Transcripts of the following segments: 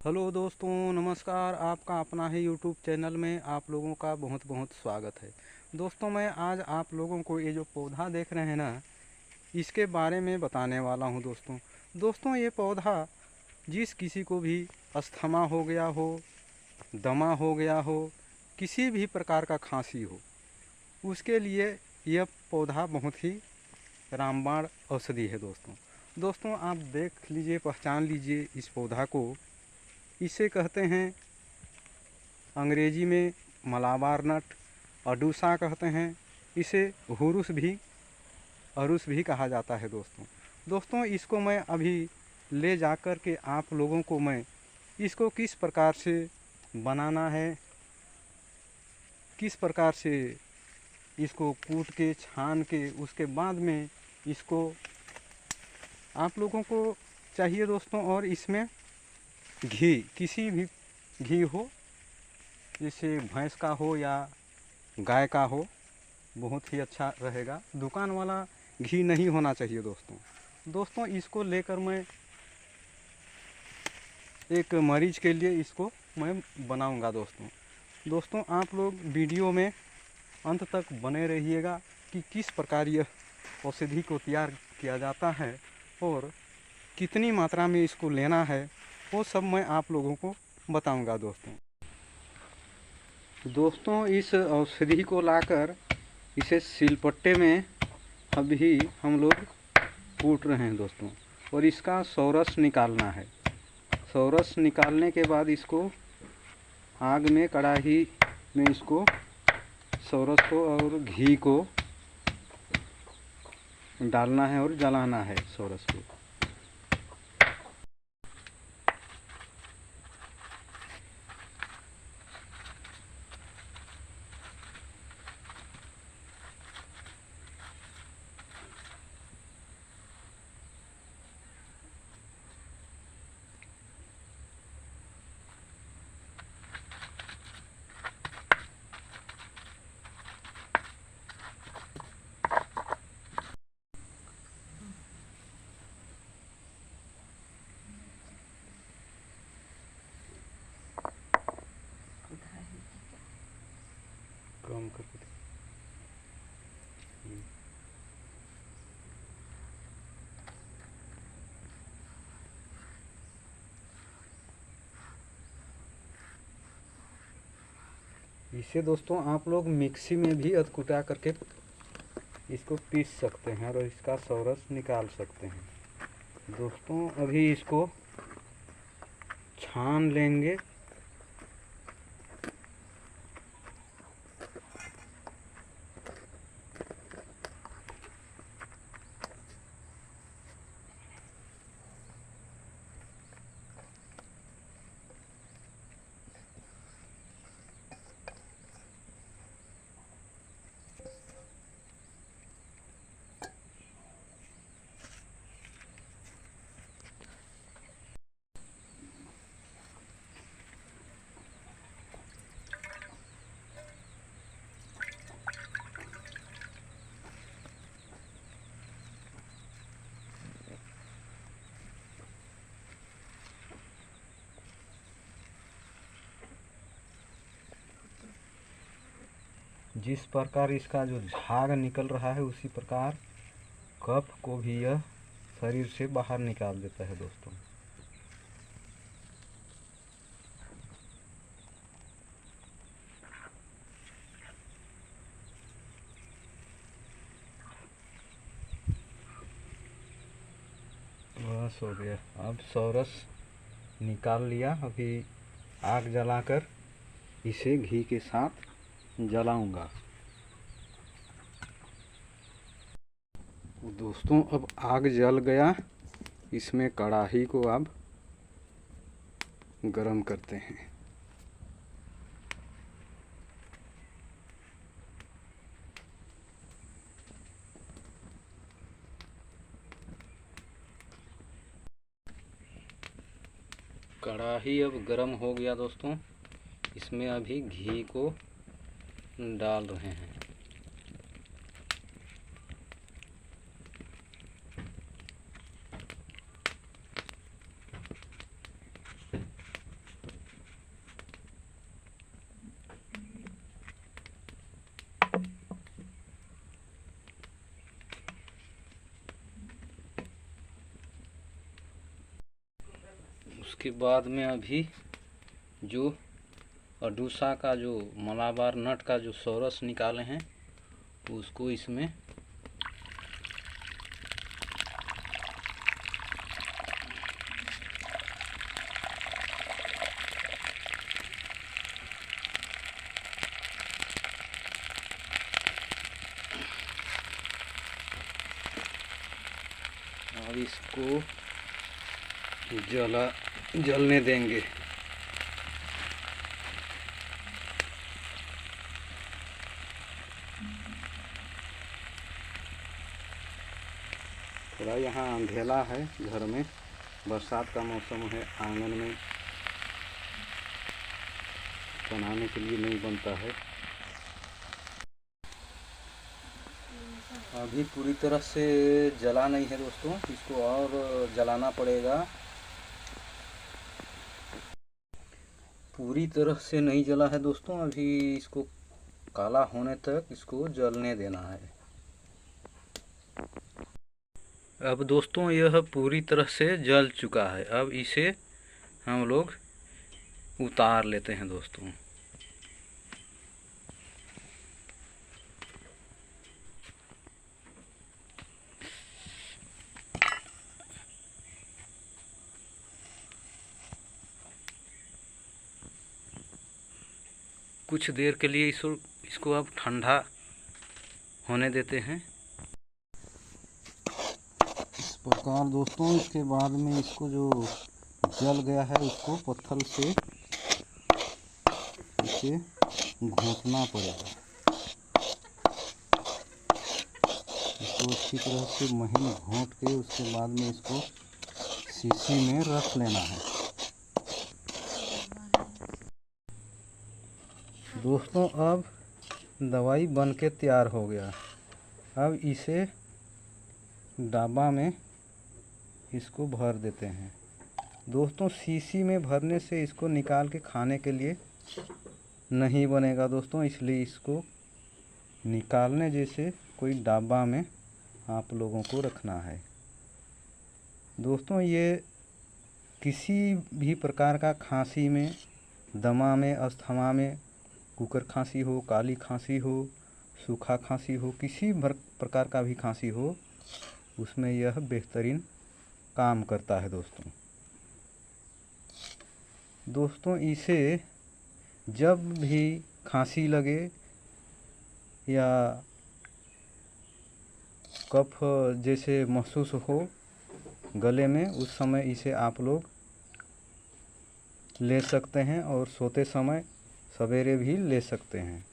Hello दोस्तों, नमस्कार। आपका अपना ही यूट्यूब चैनल में आप लोगों का बहुत बहुत स्वागत है। दोस्तों, मैं आज आप लोगों को ये जो पौधा देख रहे हैं ना, इसके बारे में बताने वाला हूँ। दोस्तों ये पौधा जिस किसी को भी अस्थमा हो गया हो, दमा हो गया हो, किसी भी प्रकार का खांसी हो, उसके लिए यह पौधा बहुत ही रामबाण औषधि है। दोस्तों आप देख लीजिए, पहचान लीजिए इस पौधा को। इसे कहते हैं अंग्रेजी में मलाबार नट, अडूसा कहते हैं। इसे अरुस भी कहा जाता है। दोस्तों इसको मैं अभी ले जाकर के आप लोगों को मैं इसको किस प्रकार से बनाना है, किस प्रकार से इसको कूट के छान के उसके बाद में इसको आप लोगों को चाहिए दोस्तों। और इसमें घी, किसी भी घी हो, जैसे भैंस का हो या गाय का हो, बहुत ही अच्छा रहेगा। दुकान वाला घी नहीं होना चाहिए दोस्तों इसको लेकर मैं एक मरीज के लिए इसको मैं बनाऊंगा। दोस्तों आप लोग वीडियो में अंत तक बने रहिएगा कि किस प्रकार यह औषधि को तैयार किया जाता है और कितनी मात्रा में इसको लेना है, वो सब मैं आप लोगों को बताऊंगा। दोस्तों इस औषधि को लाकर इसे सिलपट्टे में अभी हम लोग कूट रहे हैं दोस्तों, और इसका सौरस निकालना है। सौरस निकालने के बाद इसको आग में, कढ़ाई में इसको सौरस को और घी को डालना है और जलाना है सौरस को। कम करके इसे दोस्तों आप लोग मिक्सी में भी अधकुटा करके इसको पीस सकते हैं और इसका सौरस निकाल सकते हैं। दोस्तों अभी इसको छान लेंगे। जिस प्रकार इसका जो झाग निकल रहा है, उसी प्रकार कफ को भी यह शरीर से बाहर निकाल देता है दोस्तों। बस हो गया। अब सौरस निकाल लिया। अभी आग जलाकर इसे घी के साथ जलाऊंगा। दोस्तों अब आग जल गया, इसमें कढ़ाई को अब गरम करते हैं। कढ़ाई अब गरम हो गया दोस्तों, इसमें अभी घी को डाल रहे हैं। उसके बाद में अभी जो अडूसा का जो मलाबार नट का जो सोरस निकाले हैं उसको इसमें अब इसको जलने देंगे। थोड़ा यहाँ अंधेला है घर में, बरसात का मौसम है, आंगन में बनाने के लिए नहीं बनता है। अभी पूरी तरह से जला नहीं है दोस्तों, इसको और जलाना पड़ेगा। पूरी तरह से नहीं जला है दोस्तों, अभी इसको काला होने तक इसको जलने देना है। अब दोस्तों यह पूरी तरह से जल चुका है, अब इसे हम लोग उतार लेते हैं दोस्तों। कुछ देर के लिए इसको अब ठंडा होने देते हैं। इस प्रकार दोस्तों इसके बाद में इसको जो जल गया है उसको पत्थर से इसे घोंटना पड़ेगा। इसको अच्छी तरह से महीन घोंट के उसके बाद में इसको शीशी में रख लेना है। दोस्तों अब दवाई बन के तैयार हो गया। अब इसे डाबा में इसको भर देते हैं। दोस्तों शीशी में भरने से इसको निकाल के खाने के लिए नहीं बनेगा दोस्तों, इसलिए इसको निकालने जैसे कोई डाबा में आप लोगों को रखना है। दोस्तों ये किसी भी प्रकार का खांसी में, दमा में, अस्थमा में, कुकर खांसी हो, काली खांसी हो, सूखा खांसी हो, किसी प्रकार का भी खांसी हो, उसमें यह बेहतरीन काम करता है दोस्तों। दोस्तों इसे जब भी खांसी लगे या कफ जैसे महसूस हो गले में, उस समय इसे आप लोग ले सकते हैं और सोते समय सवेरे भी ले सकते हैं।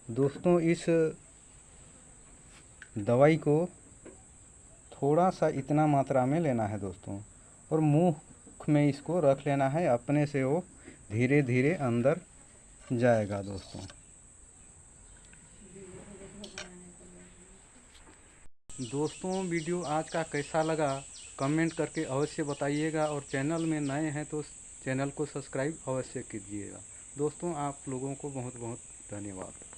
दोस्तों इस दवाई को थोड़ा सा इतना मात्रा में लेना है दोस्तों, और मुंह में इसको रख लेना है, अपने से वो धीरे धीरे अंदर जाएगा दोस्तों। दोस्तों वीडियो आज का कैसा लगा कमेंट करके अवश्य बताइएगा, और चैनल में नए हैं तो चैनल को सब्सक्राइब अवश्य कीजिएगा। दोस्तों आप लोगों को बहुत बहुत धन्यवाद।